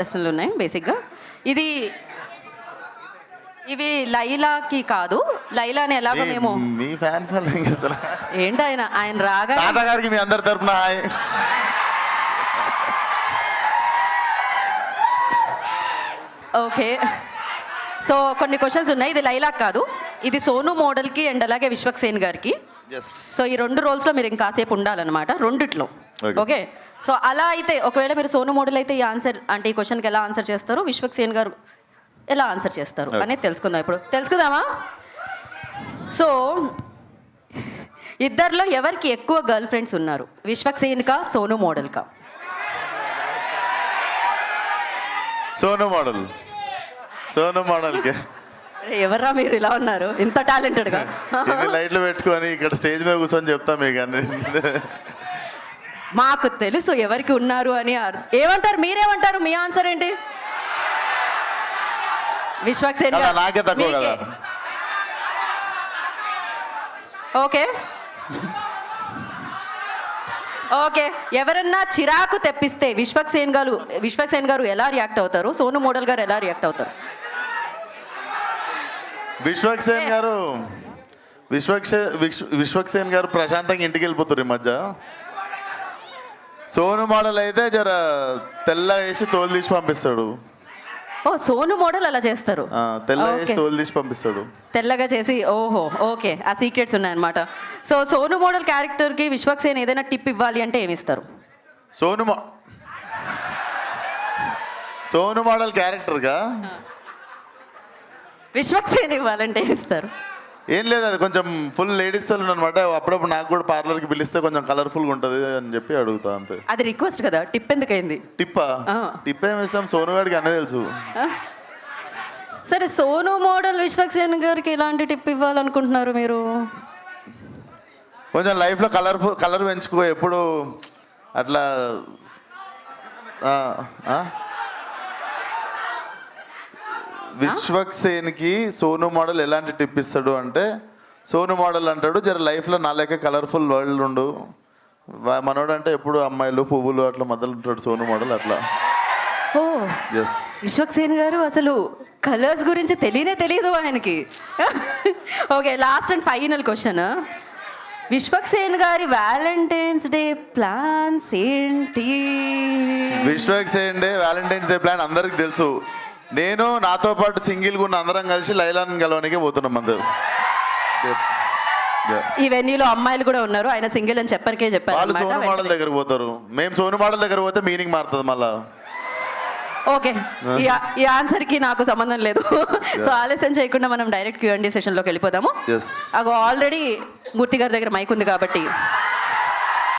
ప్రశ్నలు ఉన్నాయి బేసిక్గా. ఇవి లైలాకి కాదు. లైలాని ఎలాగో మేము మీ ఫ్యాన్ ఫాలోయింగ్ అసలు ఏంటి ఆయన రాగా తాతగారికి మీ అందరి తరపున హాయ్. ఓకే, సో కొన్ని క్వశ్చన్స్ ఉన్నాయి. ఇది లైలాక్ కాదు, ఇది సోను మోడల్కి అండ్ అలాగే విశ్వక్సేన్ గారికి. సో ఈ రెండు రోల్స్లో మీరు ఇంకాసేపు ఉండాలన్నమాట, రెండిట్లో. ఓకే, సో అలా అయితే ఒకవేళ మీరు సోను మోడల్ అయితే ఈ ఆన్సర్ అంటే ఈ క్వశ్చన్కి ఎలా ఆన్సర్ చేస్తారు, విశ్వక్సేన్ గారు ఎలా ఆన్సర్ చేస్తారు అనేది తెలుసుకుందాం. ఇప్పుడు తెలుసుకుందామా? సో ఇద్దరిలో ఎవరికి ఎక్కువ గర్ల్ ఫ్రెండ్స్ ఉన్నారు, విశ్వక్సేన్కా సోను మోడల్కా? సోను మోడల్. సోను మోడల్కి. ఎవర్రా మీరు ఇలా ఉన్నారు ఇంత టాలెంటెడ్గా? లైట్లు పెట్టుకొని ఇక్కడ స్టేజ్ మీద కూర్చొని చెప్తాం మీకు అన్ని. మాకు తెలుసు ఎవరికి ఉన్నారు అని. ఏమంటారు, మీరేమంటారు? మీ ఆన్సర్ ఏంటి? విశ్వక్సేన్ గారు. నాకే తక్కువ కదా. ఓకే ఓకే, ఎవరన్నా చిరాకు తెప్పిస్తే విశ్వక్సేన్ గారు ఎలా రియాక్ట్ అవుతారు, సోను మోడల్ గారు ఎలా రియాక్ట్ అవుతారు? విశ్వక్సేన్ గారు ప్రశాంతంగా ఇంటికి వెళ్ళిపోతారు ఈ మధ్య. సోను మోడల్ అయితే జర తెల్ల వేసి తోలు తీసి పంపిస్తాడు. ఓ, సోను మోడల్ అలా చేస్తారు, తెల్ల వేసి తోలు తీసి పంపిస్తాడు, తెల్లగా చేసి. ఓహో, ఓకే, ఆ సీక్రెట్స్ ఉన్నాయన్నమాట. సో సోను మోడల్ క్యారెక్టర్కి విశ్వక్సేన్ ఏదైనా టిప్ ఇవ్వాలి అంటే ఏమి ఇస్తారు? సోను మోడల్ క్యారెక్టర్గా విశ్వక్సేన్ ఇవ్వాలంటే ఏమి ఇస్తారు? ఏం లేదు, అది కొంచెం ఫుల్ లేడీస్ సెలూన్ అనమాట. అప్పుడప్పుడు నాకు కూడా పార్లర్కి పిలిస్తే కొంచెం కలర్ఫుల్గా ఉంటుంది అని చెప్పి అడుగుతా అంతే. అది రిక్వెస్ట్ కదా, టిప్ ఎందుకైంది? టిప్ ఏమి ఇస్తాం, సోను గారికి అన్నీ తెలుసు. సరే, సోను మోడల్ విశ్వక్సేన్ గారికి ఎలాంటి టిప్ ఇవ్వాలనుకుంటున్నారు మీరు? కొంచెం లైఫ్లో కలర్ పెంచుకో, ఎప్పుడు అట్లా. విశ్వక్సేన్కి సోను మోడల్ ఎలాంటి టిప్ ఇస్తాడు అంటే, సోను మోడల్ అంటాడు జర లైఫ్లో నా లెక్క కలర్ఫుల్ వరల్డ్ ఉండు, మనోడు అంటే ఎప్పుడు అమ్మాయిలు పువ్వులు అట్లా మధ్యలో ఉంటాడు సోను మోడల్ అట్లా. ఓ, విశ్వక్సేన్ గారు అసలు కలర్స్ గురించి తెలియదు ఆయనకి. Okay, last and final question. Vishwaksen గారి వ్యాలంటైన్స్ డే ప్లాన్స్ ఏంటి? Vishwaksen day Valentine's day plan అందరికి తెలుసు. నేను నాతో పాటు సింగిల్గా ఉన్న అందరం కలిసి లైలాని గెలవడానికి పోతున్నాం అందరు. ఈ వెన్యూలో అమ్మాయిలు కూడా ఉన్నారు, ఆయన సింగిల్ అని చెప్పరికే చెప్పారు. వాళ్ళు సోను మోడల్ దగ్గర పోతారు, మేము సోను మోడల్ దగ్గర పోతే మీనింగ్ మారుతుంది మళ్ళా. ఓకే, ఈ ఆన్సర్కి నాకు సంబంధం లేదు. సో ఆలస్యం చేయకుండా మనం డైరెక్ట్ Q&A సెషన్లోకి వెళ్ళిపోదాము. ఆల్రెడీ మూర్తి గారి దగ్గర మైక్ ఉంది కాబట్టి